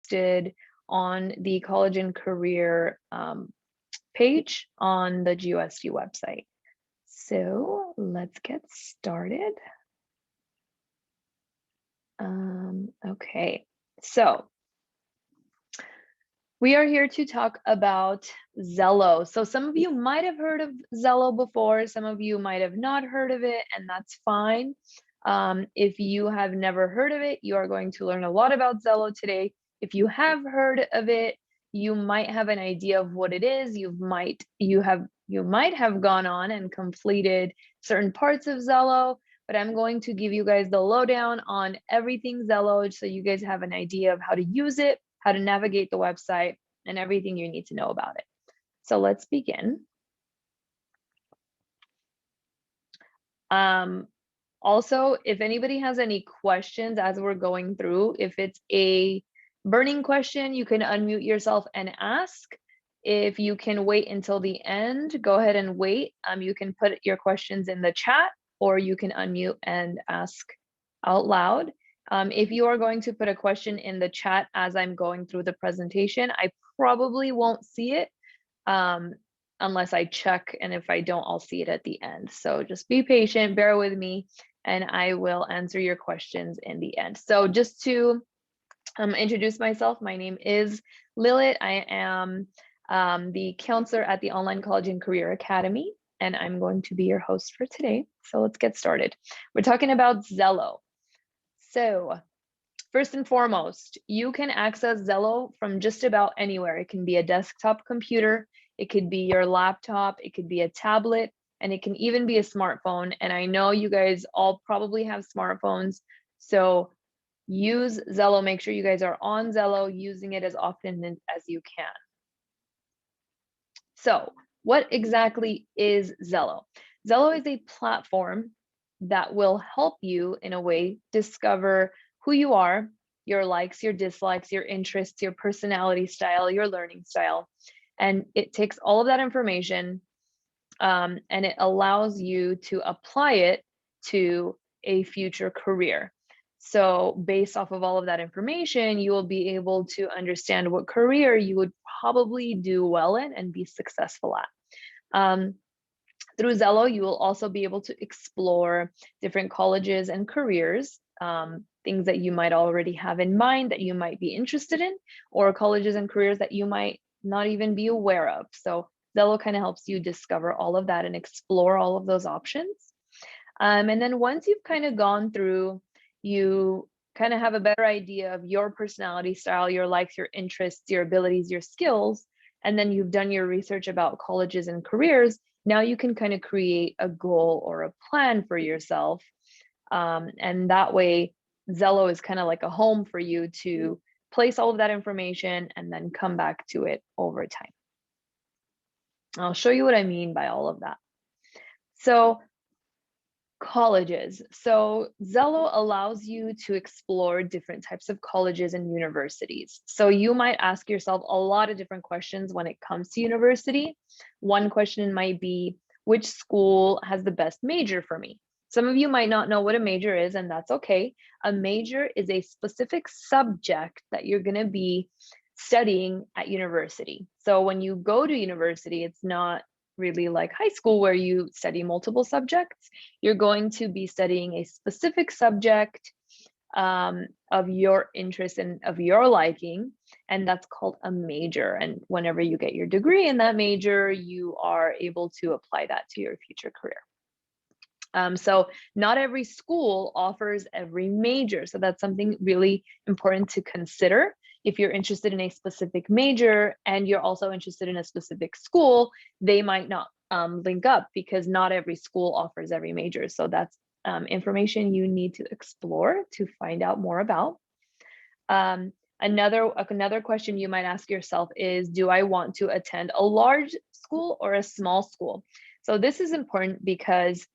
posted on the college and career page on the GUSD website. So let's get started. Okay, so we are here to talk about Zello. So some of you might have heard of Zello before, some of you might have not heard of it, and that's fine. If you have never heard of it, you are going to learn a lot about Zello today. If you have heard of it, you might have an idea of what it is. You might have gone on and completed certain parts of Zello, but I'm going to give you guys the lowdown on everything Zello so you guys have an idea of how to use it, how to navigate the website, and everything you need to know about it. So let's begin. Also, if anybody has any questions as we're going through, if it's a burning question, you can unmute yourself and ask. If you can wait until the end, go ahead and wait. You can put your questions in the chat, or you can unmute and ask out loud. If you are going to put a question in the chat as I'm going through the presentation, I probably won't see it unless I check, and if I don't, I'll see it at the end. So just be patient, bear with me, and I will answer your questions in the end. So just to introduce myself, my name is Lilith. I am the counselor at the Online College and Career Academy, and I'm going to be your host for today. So let's get started. We're talking about Zello. So first and foremost, you can access Zello from just about anywhere. It can be a desktop computer, it could be your laptop, it could be a tablet, and it can even be a smartphone. And I know you guys all probably have smartphones, so use Zello. Make sure you guys are on Zello, using it as often as you can. So what exactly is Zello? Zello is a platform that will help you, in a way, discover who you are, your likes, your dislikes, your interests, your personality style, your learning style. And it takes all of that information and it allows you to apply it to a future career. So based off of all of that information, you will be able to understand what career you would probably do well in and be successful at. Through Zello, you will also be able to explore different colleges and careers, things that you might already have in mind that you might be interested in, or colleges and careers that you might not even be aware of. So Zello kind of helps you discover all of that and explore all of those options. And then once you've kind of gone through, you kind of have a better idea of your personality style, your likes, your interests, your abilities, your skills, and then you've done your research about colleges and careers. Now you can kind of create a goal or a plan for yourself. And that way, Zello is kind of like a home for you to place all of that information and then come back to it over time. I'll show you what I mean by all of that. So colleges. So Zello allows you to explore different types of colleges and universities. So you might ask yourself a lot of different questions when it comes to university. One question might be, which school has the best major for me? Some of you might not know what a major is, and that's okay. A major is a specific subject that you're going to be studying at university. So when you go to university, it's not really like high school where you study multiple subjects. You're going to be studying a specific subject of your interest and of your liking, and that's called a major. And whenever you get your degree in that major, you are able to apply that to your future career. So not every school offers every major. So that's something really important to consider. If you're interested in a specific major and you're also interested in a specific school, they might not link up because not every school offers every major. So that's information you need to explore to find out more about. Another question you might ask yourself is, do I want to attend a large school or a small school? So this is important because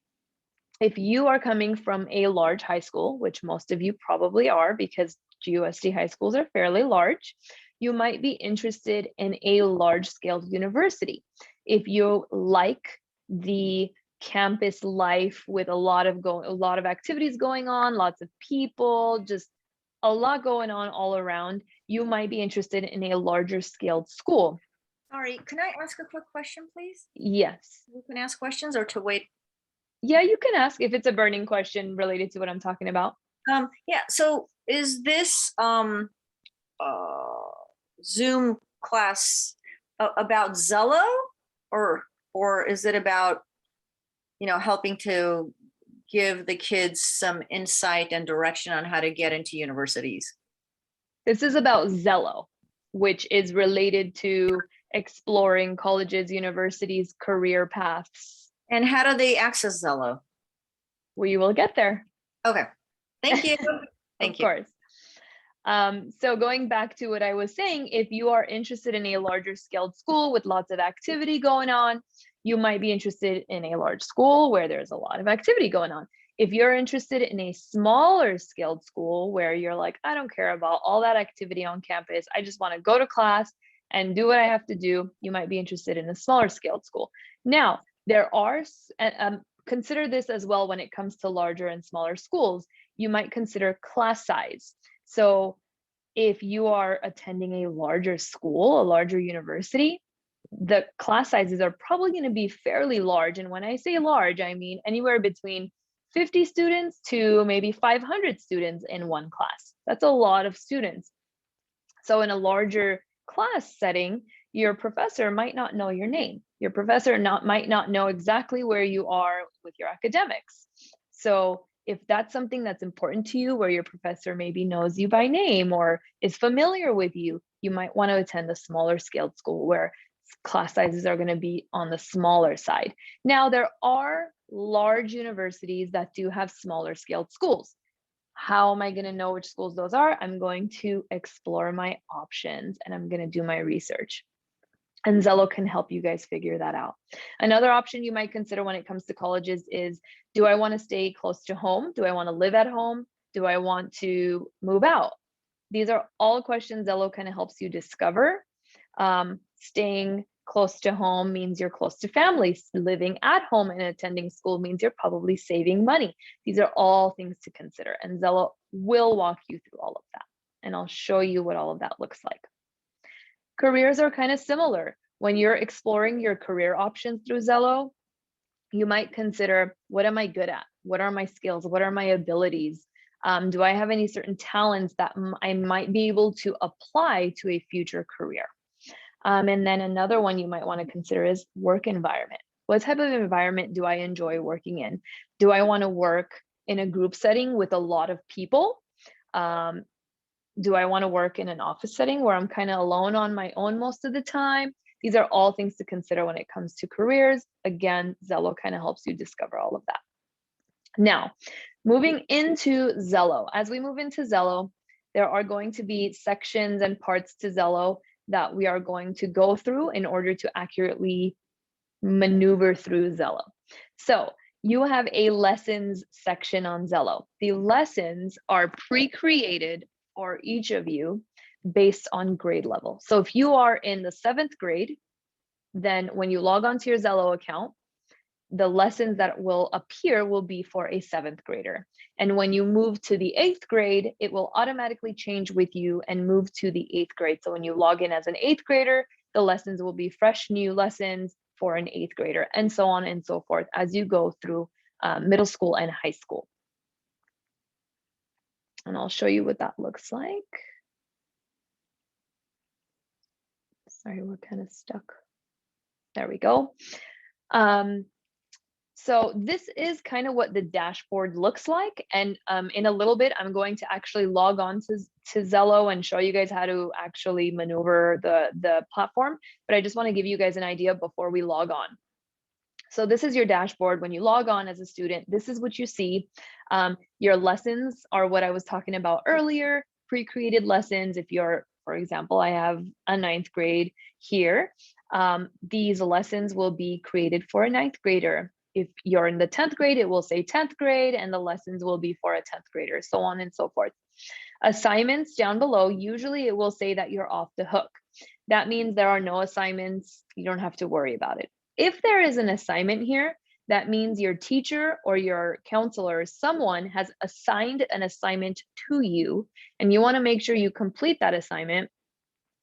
if you are coming from a large high school, which most of you probably are because GUSD high schools are fairly large, you might be interested in a large-scale university. If you like the campus life with a lot of activities going on, lots of people, just a lot going on all around, you might be interested in a larger scaled school. Sorry, can I ask a quick question, please? Yes. You can ask questions or to wait. Yeah, you can ask if it's a burning question related to what I'm talking about. Yeah, so is this Zoom class about Zello, or is it about, helping to give the kids some insight and direction on how to get into universities? This is about Zello, which is related to exploring colleges, universities, career paths. And how do they access Zello? We will get there. Okay, thank you. Of course. So going back to what I was saying, if you are interested in a larger scaled school with lots of activity going on, you might be interested in a large school where there's a lot of activity going on. If you're interested in a smaller scaled school where you're like, I don't care about all that activity on campus, I just want to go to class and do what I have to do, you might be interested in a smaller scaled school. Now, there are, consider this as well when it comes to larger and smaller schools, you might consider class size. So if you are attending a larger school, a larger university, the class sizes are probably going to be fairly large. And when I say large, I mean anywhere between 50 students to maybe 500 students in one class. That's a lot of students. So in a larger class setting, your professor might not know your name. Your professor might not know exactly where you are with your academics. So if that's something that's important to you, where your professor maybe knows you by name or is familiar with you, you might want to attend a smaller scaled school where class sizes are going to be on the smaller side. Now, there are large universities that do have smaller scaled schools. How am I going to know which schools those are? I'm going to explore my options and I'm going to do my research. And Zello can help you guys figure that out. Another option you might consider when it comes to colleges is, do I want to stay close to home? Do I want to live at home? Do I want to move out? These are all questions Zello kind of helps you discover. Staying close to home means you're close to family. Living at home and attending school means you're probably saving money. These are all things to consider, and Zello will walk you through all of that. And I'll show you what all of that looks like. Careers are kind of similar. When you're exploring your career options through Zello, you might consider, what am I good at? What are my skills? What are my abilities? Do I have any certain talents that I might be able to apply to a future career? And then another one you might want to consider is work environment. What type of environment do I enjoy working in? Do I want to work in a group setting with a lot of people? Do I want to work in an office setting where I'm kind of alone on my own most of the time? These are all things to consider when it comes to careers. Again, Zello kind of helps you discover all of that. Now, moving into Zello. As we move into Zello, there are going to be sections and parts to Zello that we are going to go through in order to accurately maneuver through Zello. So you have a lessons section on Zello. The lessons are pre-created for each of you based on grade level. So if you are in the 7th grade, then when you log onto your Zello account, the lessons that will appear will be for a 7th grader. And when you move to the 8th grade, it will automatically change with you and move to the 8th grade. So when you log in as an 8th grader, the lessons will be fresh new lessons for an 8th grader, and so on and so forth as you go through middle school and high school. And I'll show you what that looks like. Sorry, we're kind of stuck. There we go. So this is kind of what the dashboard looks like. And in a little bit, I'm going to actually log on to Zello and show you guys how to actually maneuver the platform. But I just want to give you guys an idea before we log on. So this is your dashboard. When you log on as a student, this is what you see. Your lessons are what I was talking about earlier, pre-created lessons. If you're, for example, I have a 9th grade here. These lessons will be created for a 9th grader. If you're in the 10th grade, it will say 10th grade, and the lessons will be for a 10th grader, so on and so forth. Assignments down below, usually it will say that you're off the hook. That means there are no assignments. You don't have to worry about it. If there is an assignment here, That means your teacher or your counselor, someone has assigned an assignment to you, and you want to make sure you complete that assignment,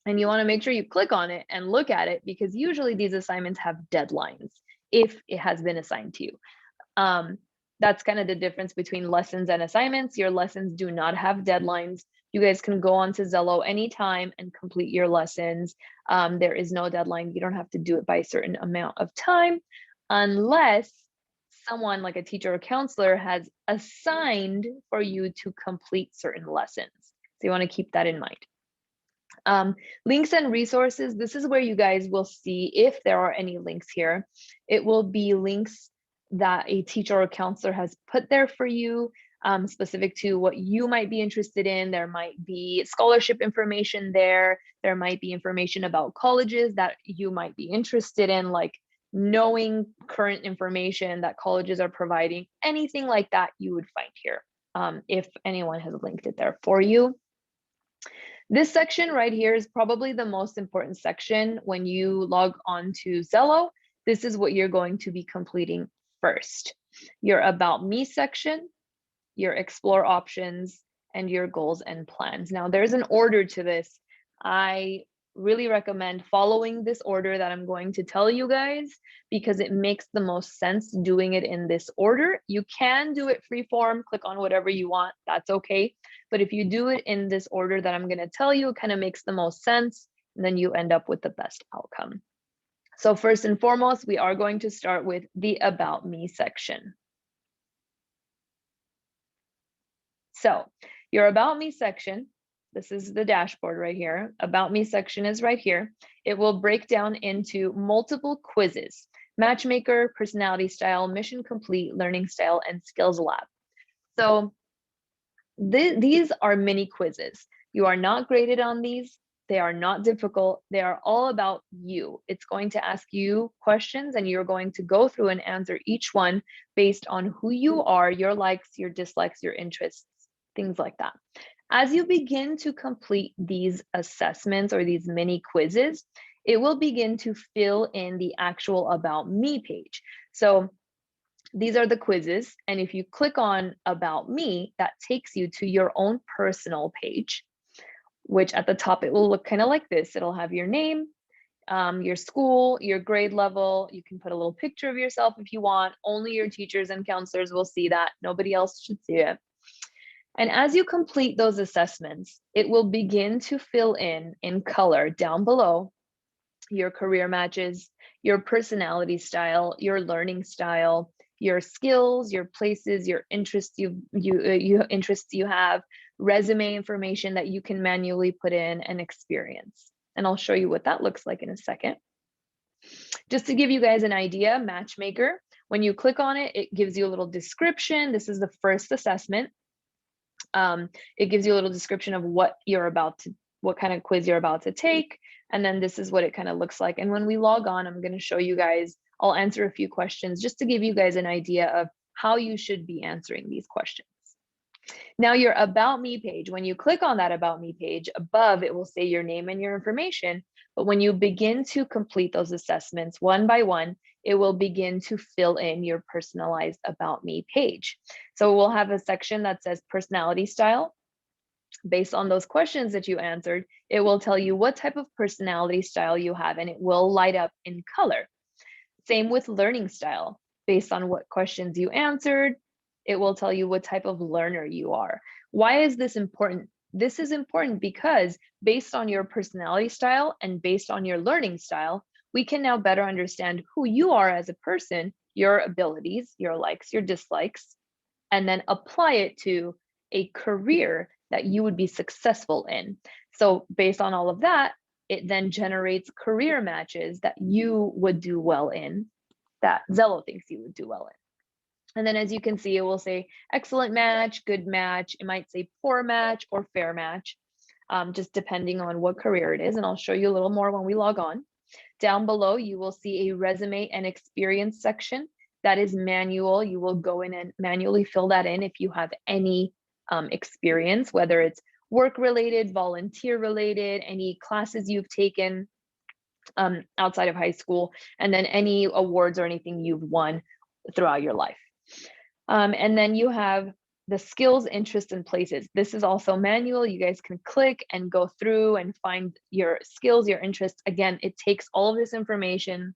and you want to make sure you click on it and look at it, because usually these assignments have deadlines if it has been assigned to you. That's kind of the difference between lessons and assignments. Your lessons do not have deadlines. You guys can go on to Zello anytime and complete your lessons. There is no deadline. You don't have to do it by a certain amount of time unless someone like a teacher or counselor has assigned for you to complete certain lessons. So you want to keep that in mind. Links and resources. This is where you guys will see if there are any links here. It will be links that a teacher or counselor has put there for you, specific to what you might be interested in. There might be scholarship information there. There might be information about colleges that you might be interested in, like knowing current information that colleges are providing. Anything like that you would find here, if anyone has linked it there for you. This section right here is probably the most important section when you log on to Zello. This is what you're going to be completing first. Your About Me section, your Explore options, and your goals and plans. Now, there's an order to this. I really recommend following this order that I'm going to tell you guys, because it makes the most sense doing it in this order. You can do it free form, click on whatever you want, that's okay. But if you do it in this order that I'm going to tell you, it kind of makes the most sense, and then you end up with the best outcome. So first and foremost, we are going to start with the About Me section. So your About Me section, this is the dashboard right here. About Me section is right here. It will break down into multiple quizzes: Matchmaker, Personality Style, Mission Complete, Learning Style, and Skills Lab. So these are mini quizzes. You are not graded on these. They are not difficult. They are all about you. It's going to ask you questions, and you're going to go through and answer each one based on who you are, your likes, your dislikes, your interests, things like that. As you begin to complete these assessments or these mini quizzes, it will begin to fill in the actual About Me page. So these are the quizzes, and if you click on About Me, that takes you to your own personal page, which at the top it will look kind of like this. It'll have your name, your school, your grade level. You can put a little picture of yourself if you want. Only your teachers and counselors will see that. Nobody else should see it. And as you complete those assessments, it will begin to fill in color down below your career matches, your personality style, your learning style, your skills, your places, your interests you have, resume information that you can manually put in, and experience. And I'll show you what that looks like in a second. Just to give you guys an idea, Matchmaker, when you click on it, it gives you a little description. This is the first assessment. It gives you a little description of what kind of quiz you're about to take. And then this is what it kind of looks like. And when we log on, I'm going to show you guys, I'll answer a few questions just to give you guys an idea of how you should be answering these questions. Now, your About Me page, when you click on that About Me page, above it will say your name and your information. But when you begin to complete those assessments one by one, it will begin to fill in your personalized About Me page. So we'll have a section that says personality style. Based on those questions that you answered, it will tell you what type of personality style you have, and it will light up in color. Same with learning style. Based on what questions you answered, it will tell you what type of learner you are. Why is this important? This is important because based on your personality style and based on your learning style, we can now better understand who you are as a person, your abilities, your likes, your dislikes, and then apply it to a career that you would be successful in. So based on all of that, it then generates career matches that you would do well in, that Zello thinks you would do well in. And then as you can see, it will say excellent match, good match. It might say poor match or fair match, just depending on what career it is. And I'll show you a little more when we log on. Down below, you will see a resume and experience section. That is manual. You will go in and manually fill that in if you have any experience, whether it's work related, volunteer related, any classes you've taken outside of high school, and then any awards or anything you've won throughout your life. And then you have the skills, interests, and places. This is also manual. You guys can click and go through and find your skills, your interests. Again, it takes all of this information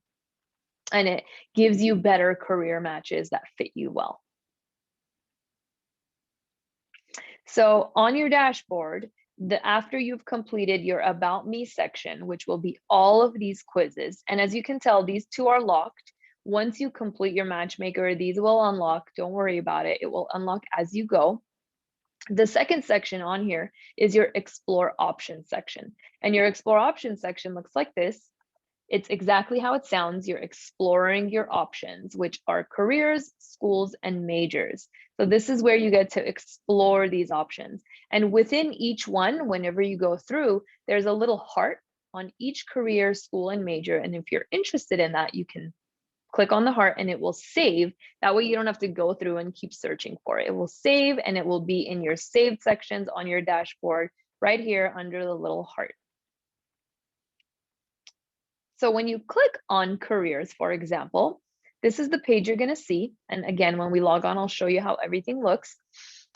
and it gives you better career matches that fit you well. So on your dashboard, after you've completed your About Me section, which will be all of these quizzes, and as you can tell, these two are locked. Once you complete your matchmaker, these will unlock. Don't worry about it. It will unlock as you go. The second section on here is your Explore Options section. And your Explore Options section looks like this. It's exactly how it sounds. You're exploring your options, which are careers, schools, and majors. So this is where you get to explore these options. And within each one, whenever you go through, there's a little heart on each career, school, and major. And if you're interested in that, you can click on the heart and it will save. That way you don't have to go through and keep searching for it. It will save and it will be in your saved sections on your dashboard right here under the little heart. So when you click on careers, for example, this is the page you're going to see. And again, when we log on, I'll show you how everything looks.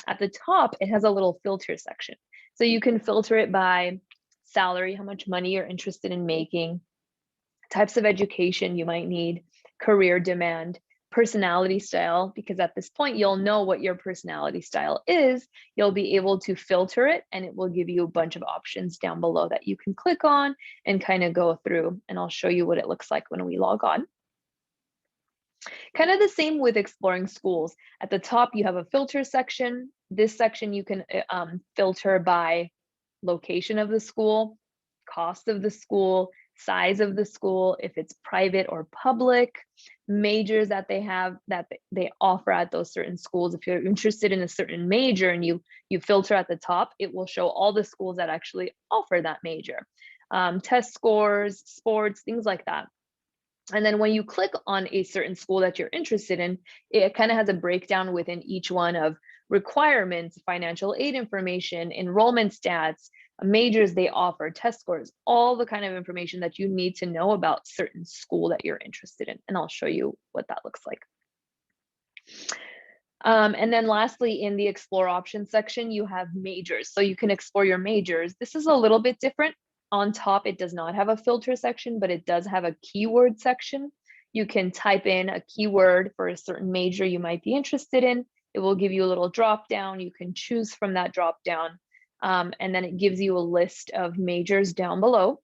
At the top, it has a little filter section. So you can filter it by salary, how much money you're interested in making, types of education you might need, career demand, personality style, because at this point, you'll know what your personality style is. You'll be able to filter it and it will give you a bunch of options down below that you can click on and kind of go through. And I'll show you what it looks like when we log on. Kind of the same with exploring schools. At the top, you have a filter section. This section you can filter by location of the school, cost of the school, size of the school, if it's private or public, majors that they have that they offer at those certain schools. If you're interested in a certain major and you filter at the top, it will show all the schools that actually offer that major. Test scores, sports, things like that. And then when you click on a certain school that you're interested in, it kind of has a breakdown within each one of requirements, financial aid information, enrollment stats, majors they offer, test scores, all the kind of information that you need to know about certain school that you're interested in. And I'll show you what that looks like. And then lastly, in the Explore Options section, you have majors. So you can explore your majors. This is a little bit different. On top, it does not have a filter section, but it does have a keyword section. You can type in a keyword for a certain major you might be interested in. It will give you a little drop down. You can choose from that drop down. And then it gives you a list of majors down below.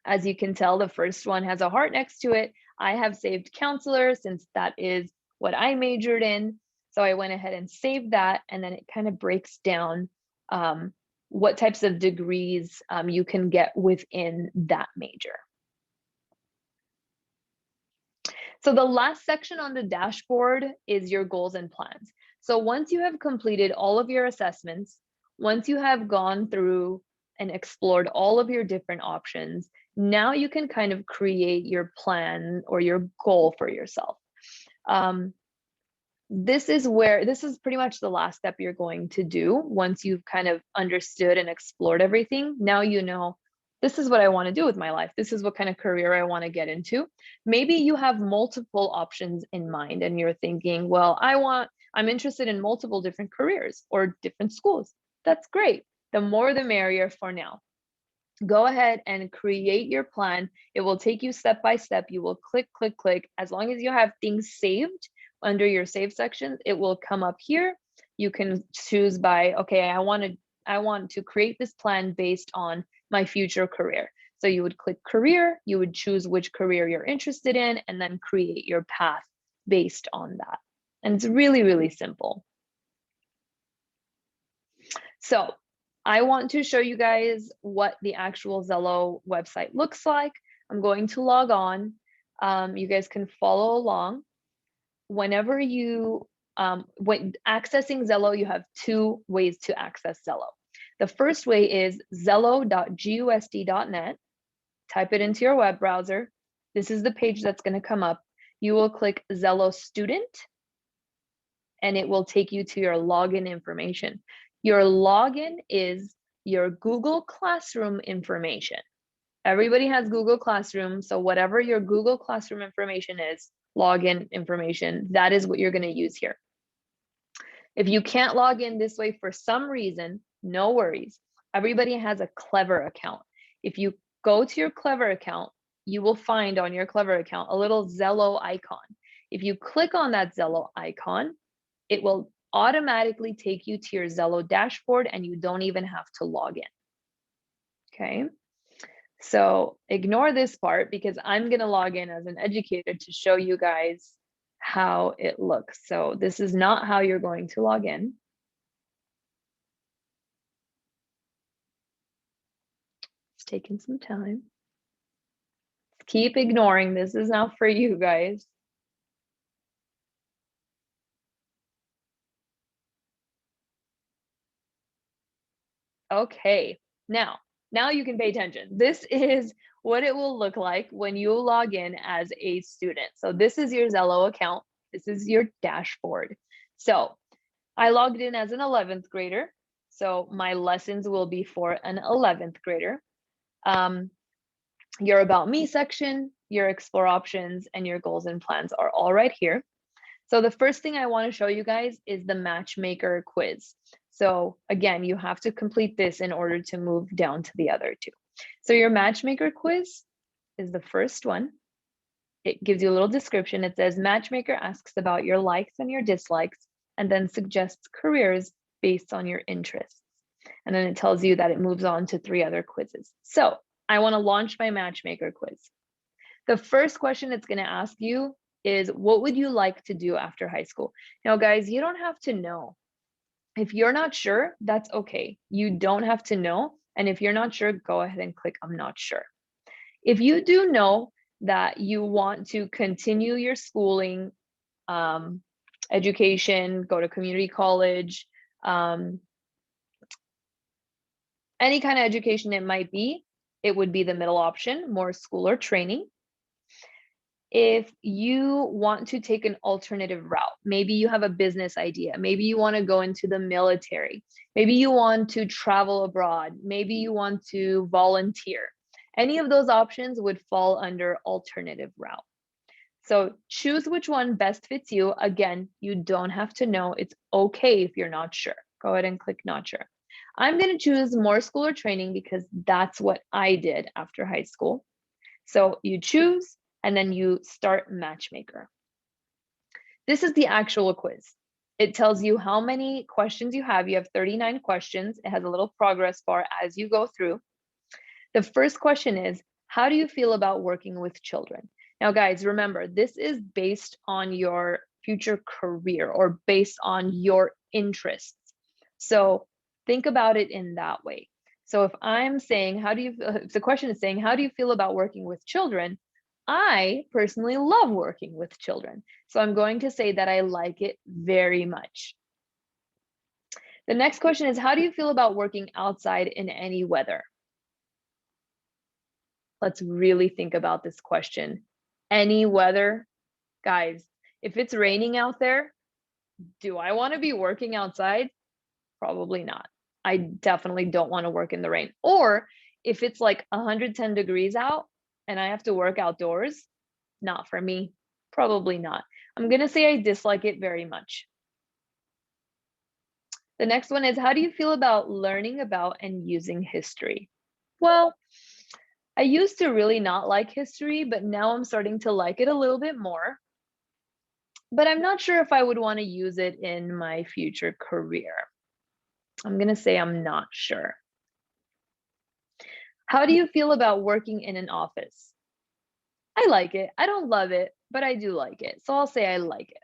As you can tell, the first one has a heart next to it. I have saved counselor since that is what I majored in. So I went ahead and saved that. And then it kind of breaks down what types of degrees you can get within that major. So the last section on the dashboard is your goals and plans. So once you have completed all of your assessments, once you have gone through and explored all of your different options, now you can kind of create your plan or your goal for yourself. This is pretty much the last step you're going to do once you've kind of understood and explored everything. Now you know, this is what I want to do with my life. This is what kind of career I want to get into. Maybe you have multiple options in mind and you're thinking, well, I'm interested in multiple different careers or different schools. That's great. The more the merrier for now. Go ahead and create your plan. It will take you step by step. You will click, click, click. As long as you have things saved under your save sections, it will come up here. You can choose by, okay, I want to create this plan based on my future career. So you would click career, you would choose which career you're interested in, and then create your path based on that. And it's really, really simple. So I want to show you guys what the actual Zello website looks like. I'm going to log on. You guys can follow along. Whenever when accessing Zello, you have two ways to access Zello. The first way is zello.gusd.net. Type it into your web browser. This is the page that's going to come up. You will click Zello Student, and it will take you to your login information. Your login is your Google Classroom information. Everybody has Google Classroom, so whatever your Google Classroom information is login information. That is what you're going to use here. If you can't log in this way for some reason, no worries. Everybody has a Clever account. If you go to your Clever account, you will find on your Clever account a little Zello icon. If you click on that Zello icon, it will automatically take you to your Zello dashboard and you don't even have to log in. Okay, so ignore this part because I'm going to log in as an educator to show you guys how it looks. So this is not how you're going to log in. It's taking some time. Keep ignoring. This is not for you guys. Okay, now you can pay attention. This is what it will look like when you log in as a student. So this is your Zello account. This is your dashboard. So I logged in as an 11th grader. So my lessons will be for an 11th grader. Your About Me section, your Explore options, and your goals and plans are all right here. So the first thing I want to show you guys is the Matchmaker Quiz. So again, you have to complete this in order to move down to the other two. So your Matchmaker Quiz is the first one. It gives you a little description. It says Matchmaker asks about your likes and your dislikes, and then suggests careers based on your interests. And then it tells you that it moves on to 3 other quizzes. So I want to launch my Matchmaker Quiz. The first question it's going to ask you is, what would you like to do after high school? Now, guys, you don't have to know. If you're not sure, that's okay. You don't have to know. And if you're not sure, go ahead and click I'm not sure. If you do know that you want to continue your schooling, education, go to community college, any kind of education it might be, it would be the middle option, more school or training. If you want to take an alternative route, maybe you have a business idea, maybe you want to go into the military, maybe you want to travel abroad, maybe you want to volunteer. Any of those options would fall under alternative route. So choose which one best fits you. Again, you don't have to know. It's okay if you're not sure. Go ahead and click not sure. I'm going to choose more school or training because that's what I did after high school. So you choose, and then you start Matchmaker. This is the actual quiz. It tells you how many questions you have. You have 39 questions. It has a little progress bar as you go through. The first question is, how do you feel about working with children? Now, guys, remember, this is based on your future career or based on your interests. So think about it in that way. So if I'm saying, if the question is saying, how do you feel about working with children? I personally love working with children. So I'm going to say that I like it very much. The next question is, how do you feel about working outside in any weather? Let's really think about this question. Any weather? Guys, if it's raining out there, do I want to be working outside? Probably not. I definitely don't want to work in the rain. Or if it's like 110 degrees out and I have to work outdoors, not for me. Probably not. I'm going to say I dislike it very much. The next one is, how do you feel about learning about and using history? Well, I used to really not like history, but now I'm starting to like it a little bit more. But I'm not sure if I would want to use it in my future career. I'm going to say I'm not sure. How do you feel about working in an office? I like it. I don't love it, but I do like it. So I'll say I like it.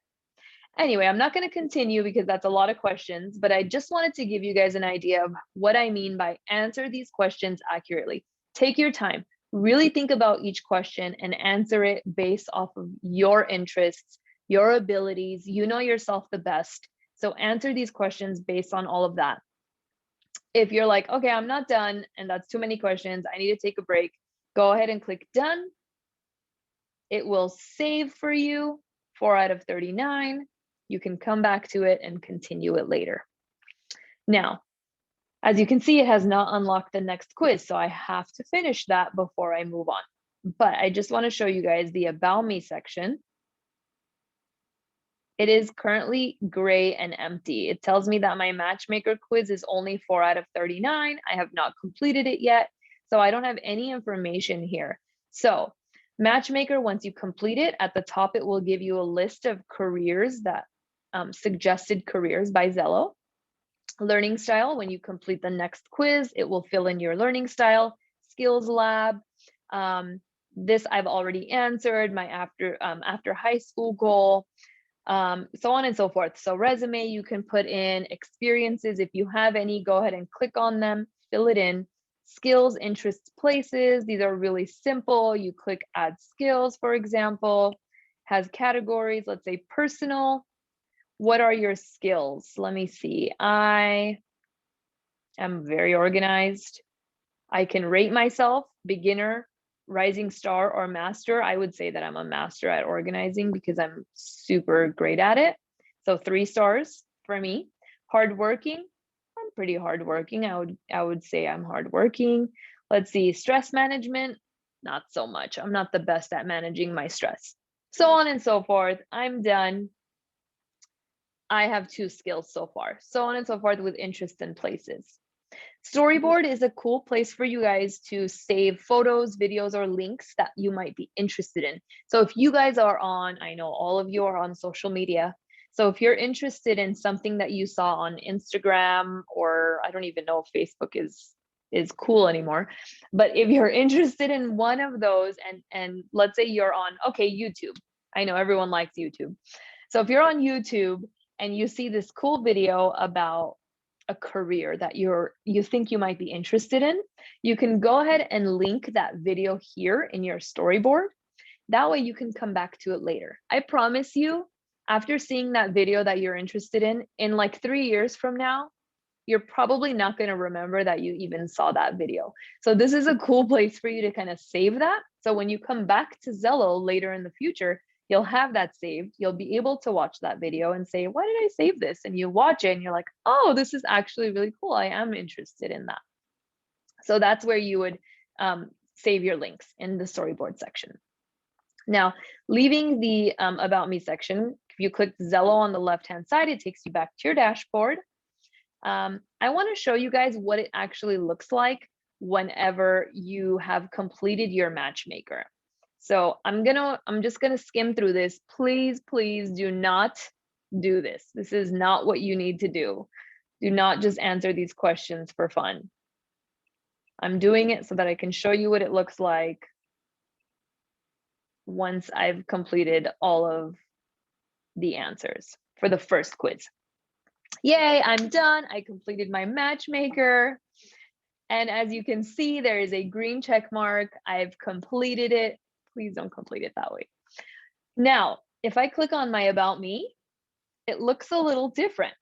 Anyway, I'm not going to continue because that's a lot of questions, but I just wanted to give you guys an idea of what I mean by answer these questions accurately. Take your time, really think about each question and answer it based off of your interests, your abilities. You know yourself the best. So answer these questions based on all of that. If you're like, okay, I'm not done and that's too many questions, I need to take a break, go ahead and click done. It will save for you 4 out of 39. You can come back to it and continue it later. Now, as you can see, it has not unlocked the next quiz, so I have to finish that before I move on. But I just want to show you guys the About Me section. It is currently gray and empty. It tells me that my Matchmaker quiz is only 4 out of 39. I have not completed it yet, so I don't have any information here. So Matchmaker, once you complete it, at the top, it will give you a list of careers that suggested careers by Zello. Learning style, when you complete the next quiz, it will fill in your learning style. Skills lab, this I've already answered, my after high school goal, so on and so forth. So resume, you can put in experiences. If you have any, go ahead and click on them, fill it in. Skills, interests, places. These are really simple. You click add skills, for example, has categories, let's say personal. What are your skills? Let me see. I am very organized. I can rate myself, beginner, rising star, or master. I would say that I'm a master at organizing because I'm super great at it. So 3 stars for me. Hardworking, I'm pretty hardworking. I would say I'm hardworking. Let's see, stress management, not so much. I'm not the best at managing my stress. So on and so forth. I'm done. I have 2 skills so far. So on and so forth with interests and places. Storyboard is a cool place for you guys to save photos, videos, or links that you might be interested in. So if you guys are on, I know all of you are on social media. So if you're interested in something that you saw on Instagram, or I don't even know if Facebook is cool anymore, but if you're interested in one of those, and let's say you're on, okay, YouTube. I know everyone likes YouTube. So if you're on YouTube and you see this cool video about a career that you think you might be interested in, you can go ahead and link that video here in your storyboard. That way you can come back to it later. I promise you, after seeing that video that you're interested in like 3 years from now, you're probably not going to remember that you even saw that video. So this is a cool place for you to kind of save that. So when you come back to Zello later in the future, you'll have that saved. You'll be able to watch that video and say, why did I save this? And you watch it and you're like, oh, this is actually really cool. I am interested in that. So that's where you would save your links, in the storyboard section. Now, leaving the About Me section, if you click Zello on the left-hand side, it takes you back to your dashboard. I want to show you guys what it actually looks like whenever you have completed your Matchmaker. So I'm just gonna skim through this. Please, please do not do this. This is not what you need to do. Do not just answer these questions for fun. I'm doing it so that I can show you what it looks like once I've completed all of the answers for the first quiz. Yay, I'm done. I completed my Matchmaker. And as you can see, there is a green check mark. I've completed it. Please don't complete it that way. Now, if I click on my About Me, it looks a little different.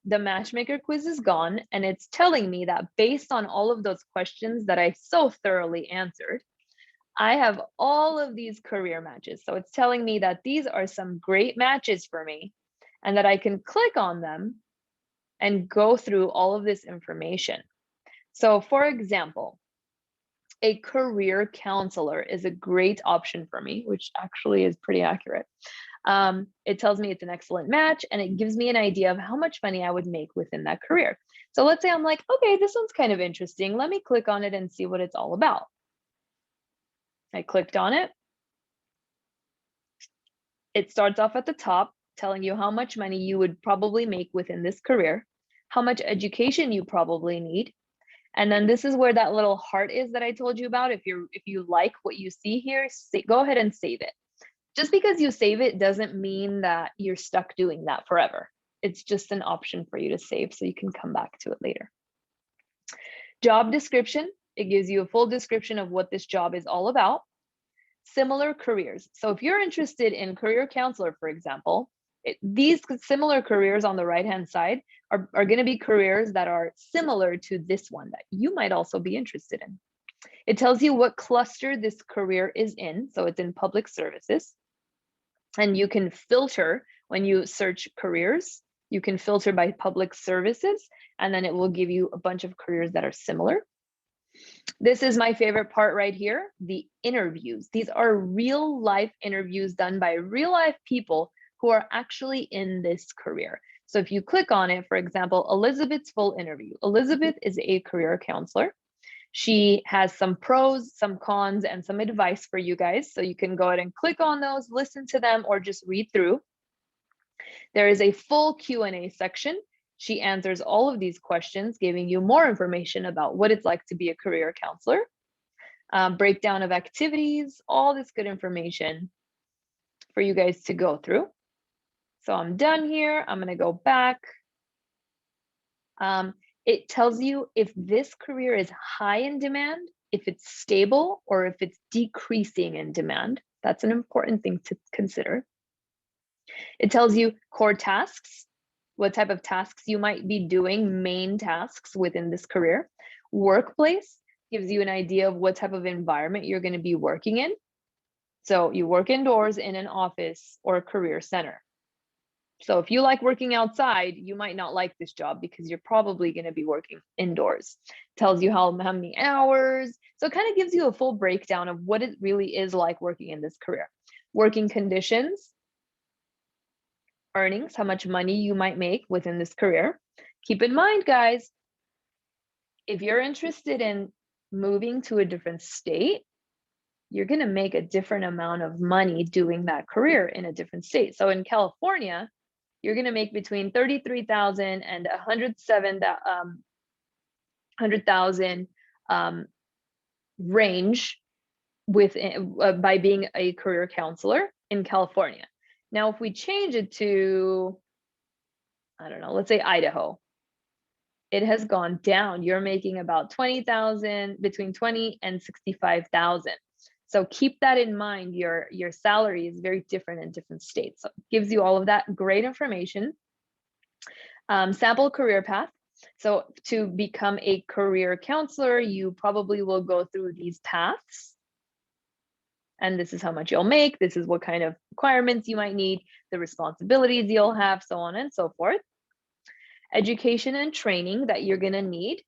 The Matchmaker quiz is gone, and it's telling me that based on all of those questions that I so thoroughly answered, I have all of these career matches. So it's telling me that these are some great matches for me, and that I can click on them and go through all of this information. So for example, a career counselor is a great option for me, which actually is pretty accurate. It tells me it's an excellent match, and it gives me an idea of how much money I would make within that career. So let's say I'm like, okay, this one's kind of interesting. Let me click on it and see what it's all about. I clicked on it. It starts off at the top, telling you how much money you would probably make within this career, how much education you probably need. And then this is where that little heart is that I told you about. If you like what you see here, go ahead and save it. Just because you save it doesn't mean that you're stuck doing that forever. It's just an option for you to save so you can come back to it later. Job description, it gives you a full description of what this job is all about. Similar careers. So if you're interested in career counselor, for example, these similar careers on the right-hand side are going to be careers that are similar to this one that you might also be interested in. It tells you what cluster this career is in. So it's in public services. And you can filter when you search careers, you can filter by public services, and then it will give you a bunch of careers that are similar. This is my favorite part right here, the interviews. These are real life interviews done by real life people who are actually in this career. So if you click on it, for example, Elizabeth's full interview. Elizabeth is a career counselor. She has some pros, some cons, and some advice for you guys. So you can go ahead and click on those, listen to them, or just read through. There is a full Q&A section. She answers all of these questions, giving you more information about what it's like to be a career counselor, breakdown of activities, all this good information for you guys to go through. So I'm done here. I'm going to go back. It tells you if this career is high in demand, if it's stable, or if it's decreasing in demand. That's an important thing to consider. It tells you core tasks, what type of tasks you might be doing, main tasks within this career. Workplace gives you an idea of what type of environment you're going to be working in. So you work indoors in an office or a career center. So if you like working outside, you might not like this job because you're probably going to be working indoors. Tells you how many hours. So it kind of gives you a full breakdown of what it really is like working in this career. Working conditions, earnings, how much money you might make within this career. Keep in mind, guys, if you're interested in moving to a different state, you're going to make a different amount of money doing that career in a different state. So in California, you're going to make between $33,000 and $100,000 range by being a career counselor in California. Now, if we change it to, I don't know, let's say Idaho, it has gone down. You're making about 20,000, between 20 and 65,000. So keep that in mind. Your salary is very different in different states. So it gives you all of that great information. Sample career path. So to become a career counselor, you probably will go through these paths. And this is how much you'll make. This is what kind of requirements you might need, the responsibilities you'll have, so on and so forth. Education and training that you're going to need,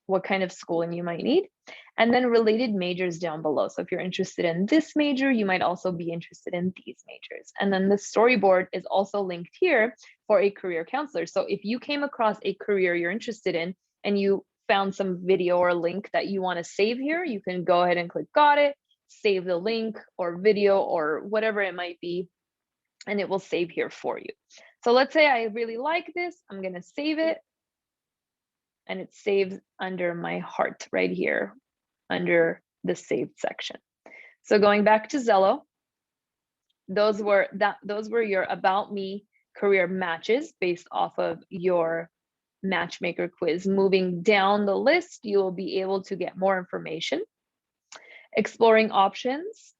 what kind of schooling you might need, and then related majors down below. So if you're interested in this major, you might also be interested in these majors. And then the storyboard is also linked here for a career counselor. So if you came across a career you're interested in and you found some video or link that you want to save here, you can go ahead and click got it, save the link or video or whatever it might be, and it will save here for you. So let's say I really like this, I'm going to save it. And it saves under my heart right here, under the saved section. So going back to Zello, those were your About Me career matches based off of your Matchmaker quiz. Moving down the list, you will be able to get more information. Exploring options,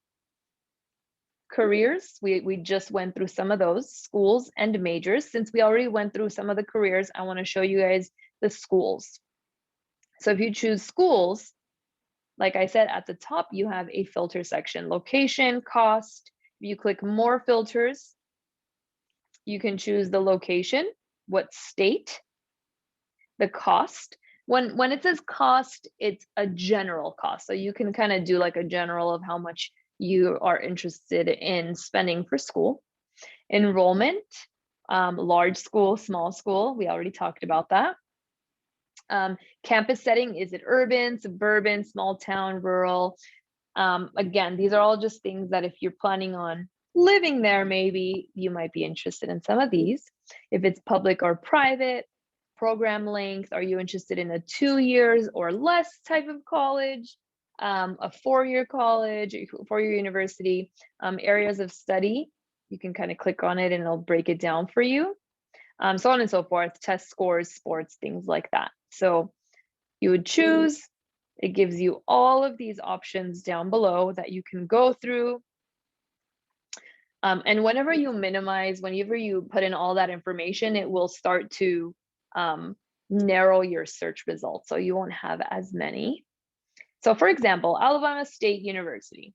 careers, we just went through some of those, schools and majors. Since we already went through some of the careers, I want to show you guys the schools. So if you choose schools, like I said, at the top, you have a filter section, location, cost. If you click more filters, you can choose the location, what state, the cost. When it says cost, it's a general cost. So you can kind of do like a general of how much you are interested in spending for school. Enrollment, large school, small school, we already talked about that. Campus setting, is it urban, suburban, small town, rural? Again, these are all just things that if you're planning on living there, maybe you might be interested in some of these. If it's public or private, program length, are you interested in a 2 years or less type of college, a 4-year college, 4-year university, areas of study, you can kind of click on it and it'll break it down for you. So on and so forth, test scores, sports, things like that. So you would choose, it gives you all of these options down below that you can go through. And whenever you minimize, whenever you put in all that information, it will start to narrow your search results. So you won't have as many. So for example, Alabama State University,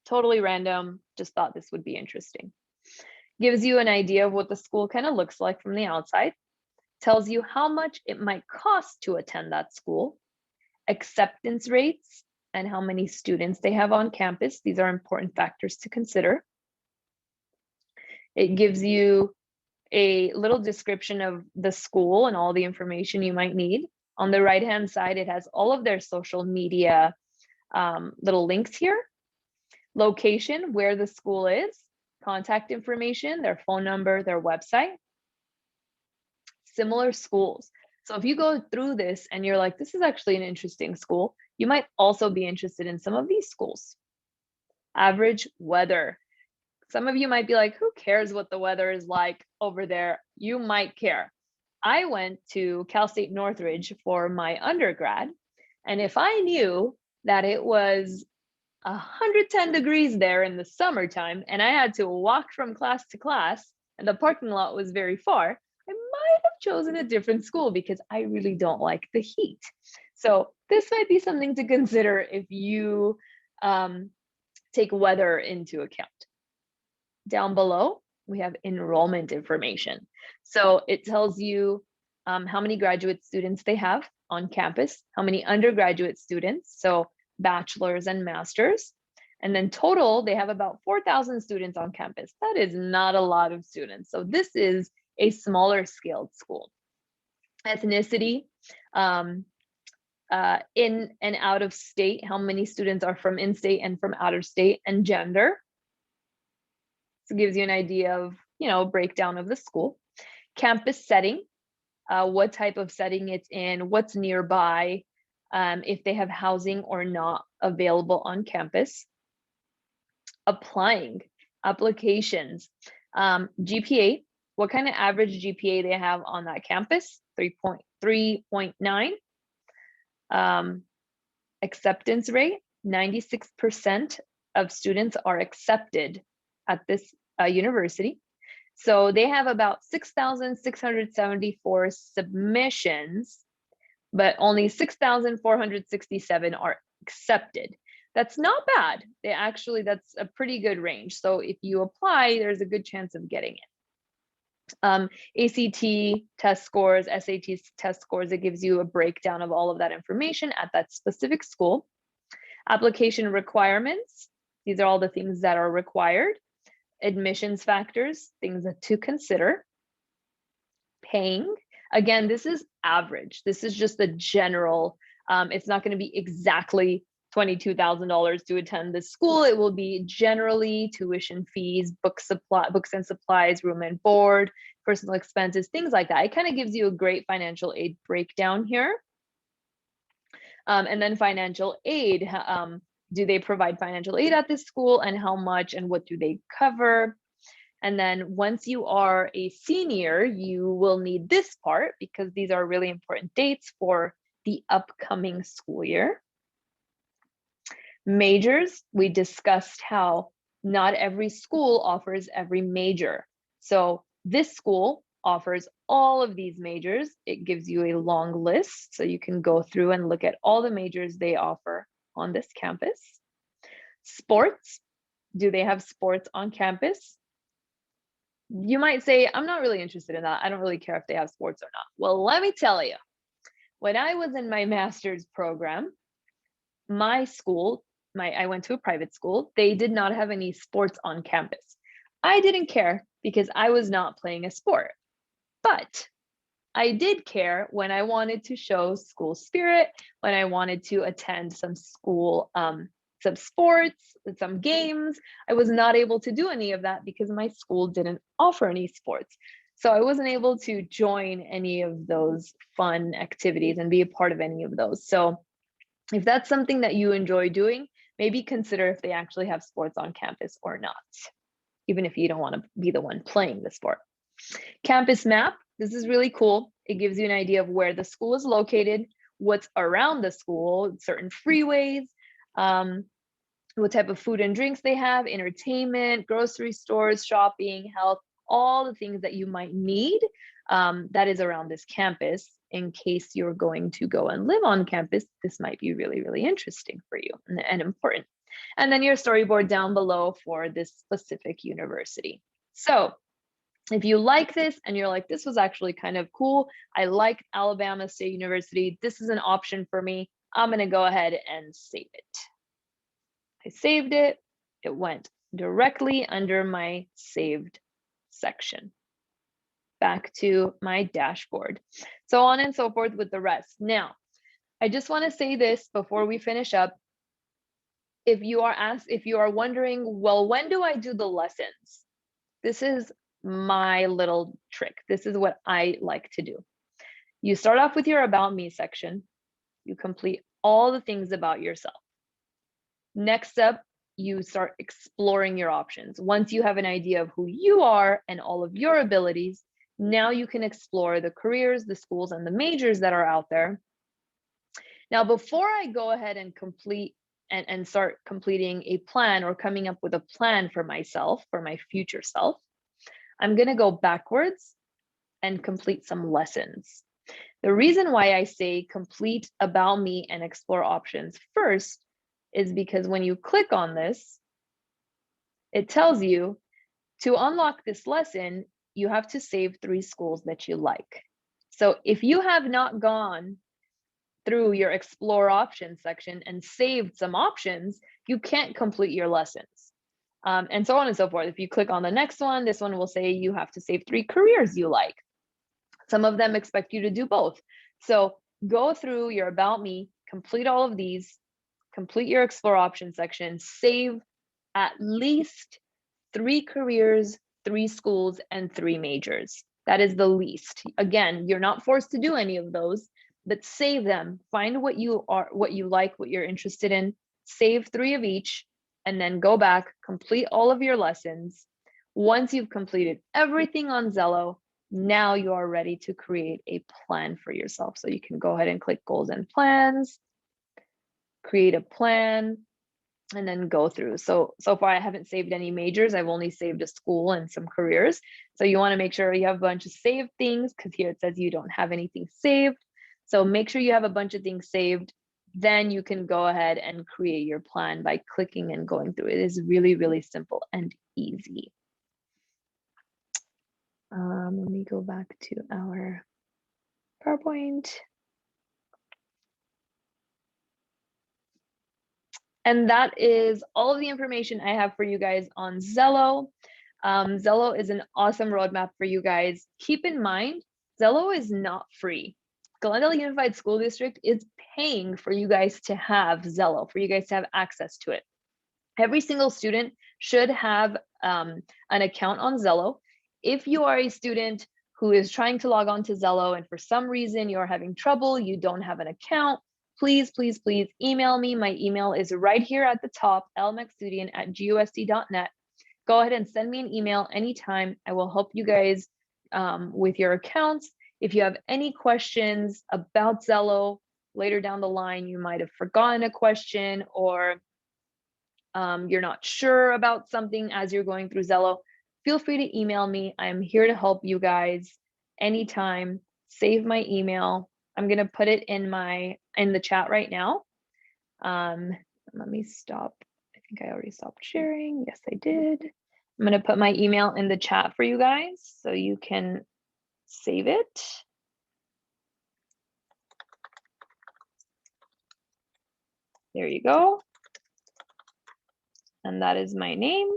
totally random, just thought this would be interesting. Gives you an idea of what the school kind of looks like from the outside, tells you how much it might cost to attend that school, acceptance rates, and how many students they have on campus. These are important factors to consider. It gives you a little description of the school and all the information you might need. On the right-hand side, it has all of their social media little links here. Location, where the school is, contact information, their phone number, their website. Similar schools. So if you go through this and you're like, this is actually an interesting school, you might also be interested in some of these schools. Average weather. Some of you might be like, who cares what the weather is like over there? You might care. I went to Cal State Northridge for my undergrad, and if I knew that it was 110 degrees there in the summertime and I had to walk from class to class and the parking lot was very far, I might have chosen a different school because I really don't like the heat. So this might be something to consider if you take weather into account. Down below, we have enrollment information. So it tells you how many graduate students they have on campus, how many undergraduate students, so bachelor's and master's, and then total, they have about 4,000 students on campus. That is not a lot of students. So this is a smaller scaled school. Ethnicity, in and out of state, how many students are from in-state and from out of state, and gender. So it gives you an idea of, breakdown of the school. Campus setting, what type of setting it's in, what's nearby, if they have housing or not available on campus. Applying, applications, GPA, what kind of average GPA they have on that campus, 3.9. Acceptance rate, 96% of students are accepted at this university. So they have about 6,674 submissions, but only 6,467 are accepted. That's not bad. That's a pretty good range. So if you apply, there's a good chance of getting it. ACT test scores, SAT test scores, it gives you a breakdown of all of that information at that specific school. Application requirements, these are all the things that are required. Admissions factors, things to consider. Paying, again, this is average. This is just the general, it's not going to be exactly $22,000 to attend this school. It will be generally tuition fees, books and supplies, room and board, personal expenses, things like that. It kind of gives you a great financial aid breakdown here. And then financial aid, do they provide financial aid at this school, and how much, and what do they cover? And then once you are a senior, you will need this part because these are really important dates for the upcoming school year. Majors, we discussed how not every school offers every major. So this school offers all of these majors. It gives you a long list, so you can go through and look at all the majors they offer on this campus. Sports, do they have sports on campus? You might say, I'm not really interested in that. I don't really care if they have sports or not. Well, let me tell you, when I was in my master's program, my school, I went to a private school, they did not have any sports on campus. I didn't care because I was not playing a sport, but I did care when I wanted to show school spirit, when I wanted to attend some school, some sports, some games. I was not able to do any of that because my school didn't offer any sports. So I wasn't able to join any of those fun activities and be a part of any of those. So if that's something that you enjoy doing, maybe consider if they actually have sports on campus or not, even if you don't want to be the one playing the sport. Campus map, this is really cool. It gives you an idea of where the school is located, what's around the school, certain freeways, what type of food and drinks they have, entertainment, grocery stores, shopping, health, all the things that you might need that is around this campus. In case you're going to go and live on campus, this might be really, really interesting for you and important. And then your storyboard down below for this specific university. So if you like this and you're like, this was actually kind of cool, I like Alabama State University, this is an option for me, I'm going to go ahead and save it. I saved it. It went directly under my saved section. Back to my dashboard. So on and so forth with the rest. Now, I just want to say this before we finish up. If you are wondering, well, when do I do the lessons? This is my little trick. This is what I like to do. You start off with your About Me section. You complete all the things about yourself. Next up, you start exploring your options. Once you have an idea of who you are and all of your abilities, now you can explore the careers, the schools, and the majors that are out there. Now, before I go ahead and complete and start completing a plan or coming up with a plan for myself, for my future self, I'm going to go backwards and complete some lessons. The reason why I say complete About Me and explore options first is because when you click on this, it tells you to unlock this lesson, you have to save 3 schools that you like. So if you have not gone through your explore options section and saved some options, you can't complete your lessons. And so on and so forth. If you click on the next one, this one will say you have to save 3 careers you like. Some of them expect you to do both. So go through your About Me, complete all of these, complete your explore options section, save at least 3 careers, 3 schools, and 3 majors. That is the least. Again, you're not forced to do any of those, but save them. Find what you like, what you're interested in, save 3 of each, and then go back, complete all of your lessons. Once you've completed everything on Zello, now you are ready to create a plan for yourself. So you can go ahead and click goals and plans, create a plan, and then go through. So far I haven't saved any majors. I've only saved a school and some careers. So you want to make sure you have a bunch of saved things, because here it says you don't have anything saved. So make sure you have a bunch of things saved. Then you can go ahead and create your plan by clicking and going through. It is really, really simple and easy. Let me go back to our PowerPoint. And that is all of the information I have for you guys on Zello. Zello is an awesome roadmap for you guys. Keep in mind, Zello is not free. Glendale Unified School District is paying for you guys to have Zello, for you guys to have access to it. Every single student should have an account on Zello. If you are a student who is trying to log on to Zello and for some reason you're having trouble, you don't have an account, please, please, please email me. My email is right here at the top, lmcstudian@gusd.net. Go ahead and send me an email anytime. I will help you guys with your accounts. If you have any questions about Zello later down the line, you might have forgotten a question, or you're not sure about something as you're going through Zello, feel free to email me. I'm here to help you guys anytime. Save my email. I'm gonna put it in the chat right now. Let me stop. I think I already stopped sharing. Yes, I did. I'm gonna put my email in the chat for you guys so you can save it. There you go. And that is my name.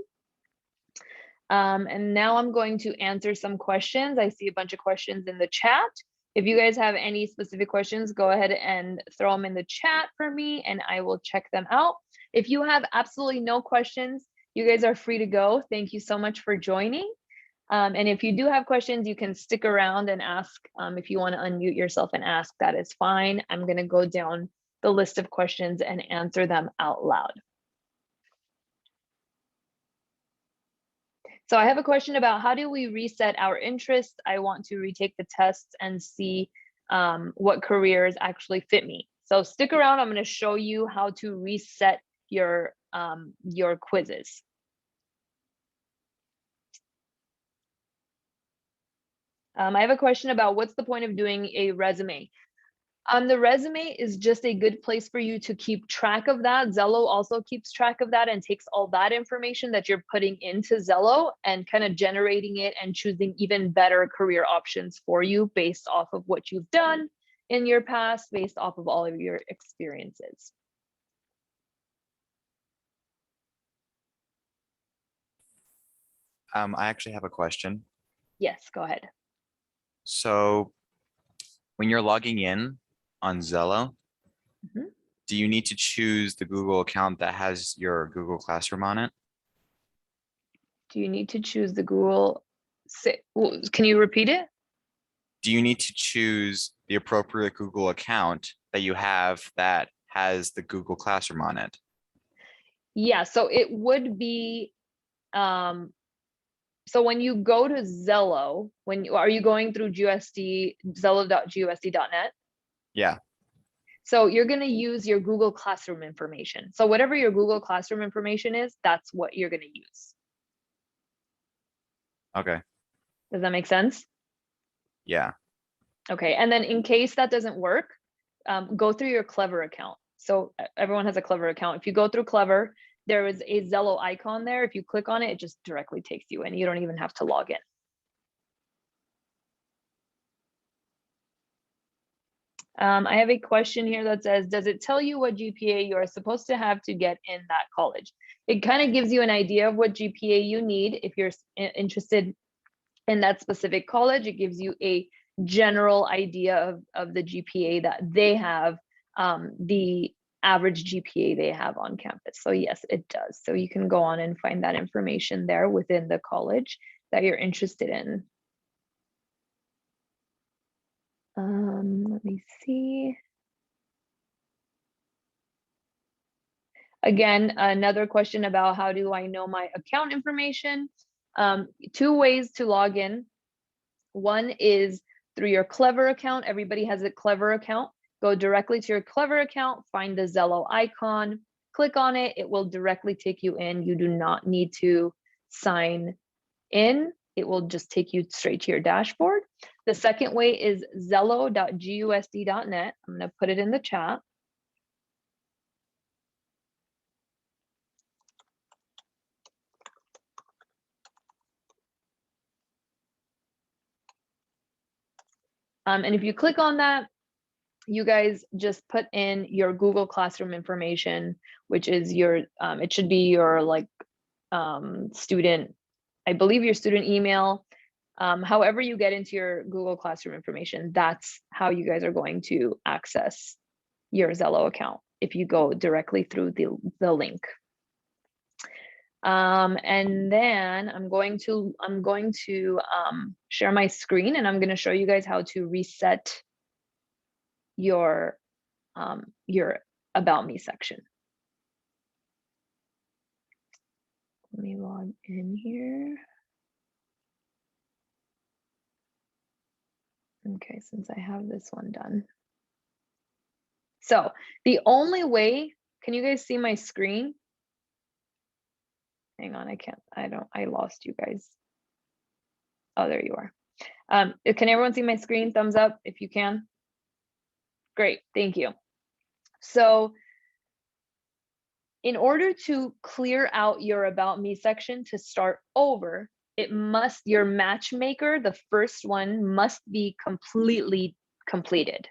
And now I'm going to answer some questions. I see a bunch of questions in the chat. If you guys have any specific questions, go ahead and throw them in the chat for me and I will check them out. If you have absolutely no questions, you guys are free to go. Thank you so much for joining. And if you do have questions, you can stick around and ask. If you want to unmute yourself and ask, that is fine. I'm going to go down the list of questions and answer them out loud. So I have a question about how do we reset our interest? I want to retake the tests and see what careers actually fit me. So stick around. I'm going to show you how to reset your quizzes. I have a question about what's the point of doing a resume? The resume is just a good place for you to keep track of that. Zello also keeps track of that and takes all that information that you're putting into Zello and kind of generating it and choosing even better career options for you based off of what you've done in your past, based off of all of your experiences. I actually have a question. Yes, go ahead. So when you're logging in on Zello, Mhm. do you need to choose the Google account that has your Google Classroom on it? Do you need to choose the Google? Can you repeat it? Do you need to choose the appropriate Google account that you have that has the Google Classroom on it? Yeah, so it would be, so when you go to Zello, are you going through GUSD, zello.gusd.net? Yeah. So you're going to use your Google Classroom information. So whatever your Google Classroom information is, that's what you're going to use. Okay. Does that make sense? Yeah. Okay, and then in case that doesn't work, go through your Clever account. So everyone has a Clever account. If you go through Clever, there is a Zello icon there. If you click on it, it just directly takes you in. You don't even have to log in. I have a question here that says, does it tell you what GPA you are supposed to have to get in that college? It kind of gives you an idea of what GPA you need if you're interested in that specific college. It gives you a general idea of the GPA that they have, the average GPA they have on campus. So yes, it does. So you can go on and find that information there within the college that you're interested in. Let me see. Again, another question about how do I know my account information? Two ways to log in. One is through your Clever account. Everybody has a Clever account. Go directly to your Clever account, find the Zello icon, click on it. It will directly take you in. You do not need to sign in. It will just take you straight to your dashboard. The second way is zello.gusd.net. I'm going to put it in the chat. And if you click on that, you guys just put in your Google Classroom information, which is your, it should be your like student, I believe your student email. However you get into your Google Classroom information, that's how you guys are going to access your Zello account if you go directly through the link. And then I'm going to share my screen, and I'm going to show you guys how to reset your About Me section. Let me log in here. Okay, since I have this one done. So the only way, can you guys see my screen? Hang on, I lost you guys. Oh, there you are. Can everyone see my screen? Thumbs up if you can. Great, thank you. So in order to clear out your About Me section to start over, your matchmaker, the first one, must be completely completed.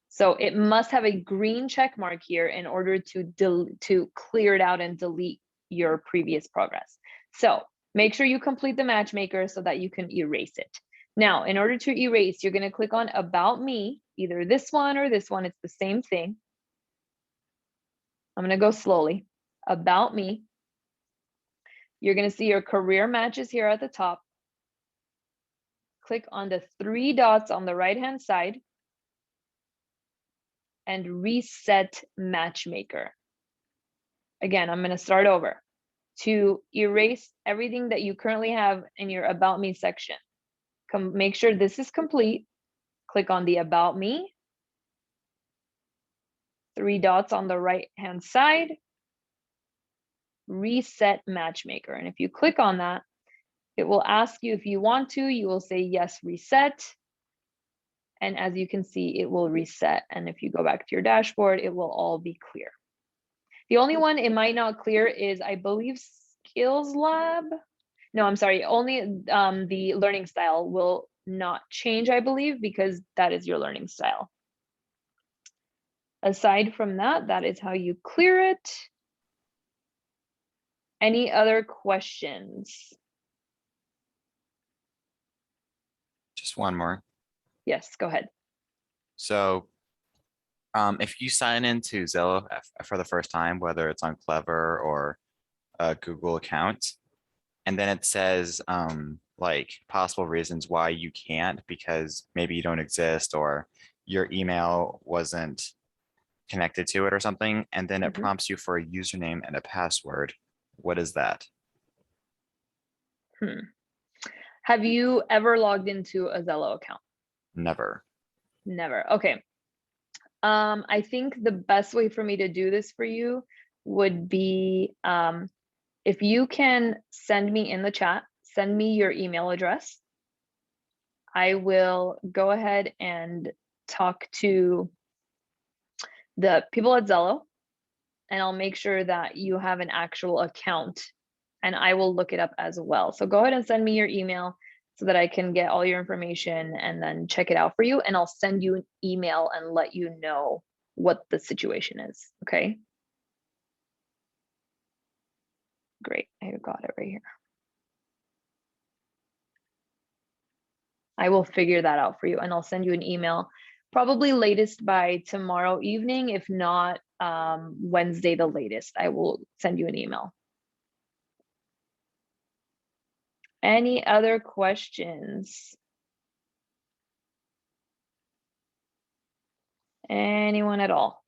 So it must have a green check mark here in order to clear it out and delete your previous progress. So make sure you complete the matchmaker so that you can erase it. Now, in order to erase, you're going to click on About Me, either this one or this one. It's the same thing. I'm going to go slowly. About Me. You're going to see your career matches here at the top. Click on the 3 dots on the right-hand side and reset matchmaker. Again, I'm going to start over. To erase everything that you currently have in your About Me section, make sure this is complete. Click on the About Me, 3 dots on the right-hand side, reset matchmaker. And if you click on that, it will ask you if you want to, you will say yes, reset. And as you can see, it will reset. And if you go back to your dashboard, it will all be clear. The only one it might not clear is, I believe, Skills Lab. No, I'm sorry, only the learning style will not change, I believe, because that is your learning style. Aside from that, that is how you clear it. Any other questions? Just one more. Yes, go ahead. So if you sign into Zillow for the first time, whether it's on Clever or a Google account, and then it says like possible reasons why you can't because maybe you don't exist or your email wasn't connected to it or something, and then it Mhm. prompts you for a username and a password. What is that? Have you ever logged into a Zello account? Never. Never. Okay. I think the best way for me to do this for you would be if you can send me in the chat, send me your email address. I will go ahead and talk to the people at Zello, and I'll make sure that you have an actual account, and I will look it up as well. So go ahead and send me your email so that I can get all your information and then check it out for you, and I'll send you an email and let you know what the situation is, okay? Great, I got it right here. I will figure that out for you, and I'll send you an email, probably latest by tomorrow evening, if not Wednesday the latest. I will send you an email. Any other questions? Anyone at all?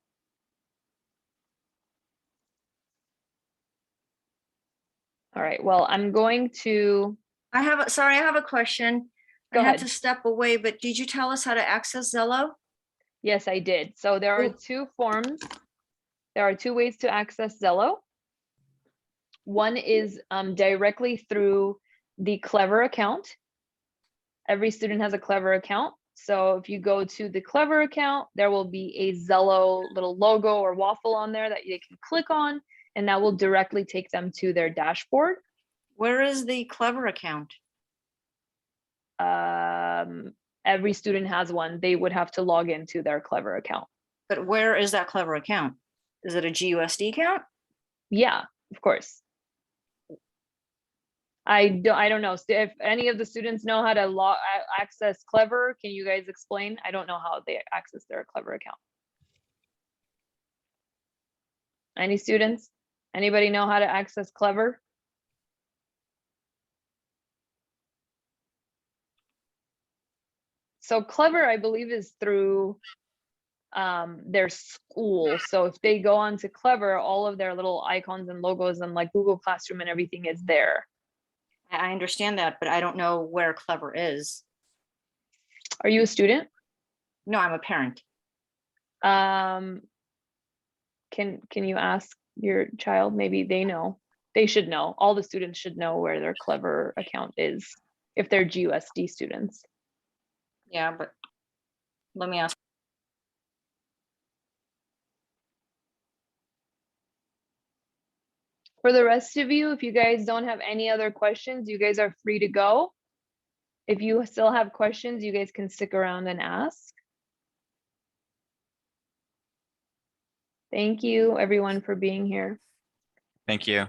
All right, well, I'm going to, Sorry, I have a question. Go I had ahead. to step away, but did you tell us how to access Zello? Yes, I did. So there are Ooh. two forms. There are two ways to access Zello. One is directly through the Clever account. Every student has a Clever account. So if you go to the Clever account, there will be a Zello little logo or waffle on there that they can click on, and that will directly take them to their dashboard. Where is the Clever account? Every student has one. They would have to log into their Clever account. But where is that Clever account? Is it a GUSD account? Yeah, of course. I don't know if any of the students know how to access Clever. Can you guys explain? I don't know how they access their Clever account. Any students? Anybody know how to access Clever? So Clever, I believe, is through their school. So if they go on to Clever, all of their little icons and logos and like Google Classroom and everything is there. I understand that, but I don't know where Clever is. Are you a student? No, I'm a parent. Can you ask your child? Maybe they know. They should know. All the students should know where their Clever account is if they're GUSD students. Yeah, but let me ask. For the rest of you, if you guys don't have any other questions, you guys are free to go. If you still have questions, you guys can stick around and ask. Thank you, everyone, for being here. Thank you.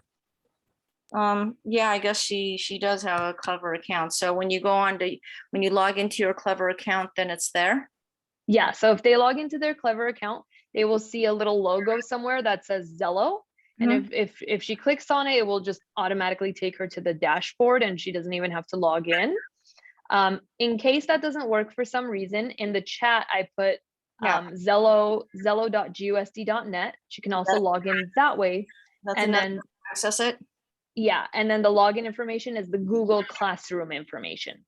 Yeah, I guess she does have a Clever account. So when you when you log into your Clever account, then it's there. Yeah, so if they log into their Clever account, they will see a little logo somewhere that says Zello. And if she clicks on it, it will just automatically take her to the dashboard and she doesn't even have to log in. In case that doesn't work for some reason, in the chat, I put zello.gusd.net. She can also log in that way. And then access it. Yeah, and then the login information is the Google Classroom information.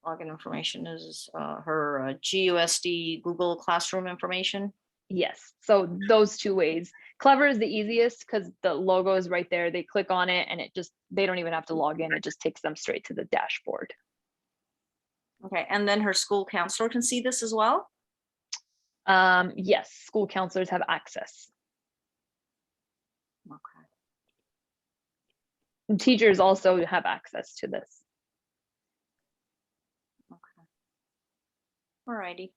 Login information is her GUSD Google Classroom information. Yes, so those two ways. Clever is the easiest because the logo is right there. They click on it and they don't even have to log in. It just takes them straight to the dashboard. Okay, and then her school counselor can see this as well? Yes, school counselors have access. Okay. And teachers also have access to this. Okay. All righty.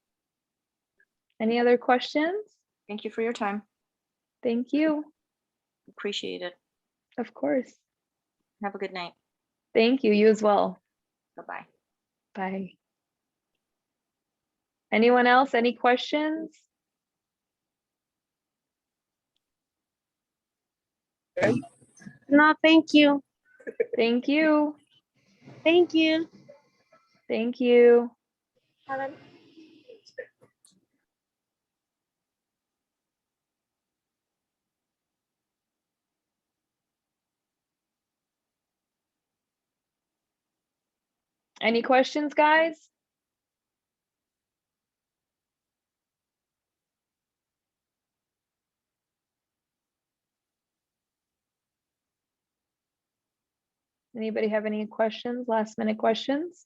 Any other questions? Thank you for your time. Thank you. Appreciate it. Of course. Have a good night. Thank you. You as well. Bye-bye. Bye. Anyone else? Any questions? No, thank you. Thank you. Thank you. Thank you. Have a- Any questions, guys? Anybody have any questions, last minute questions?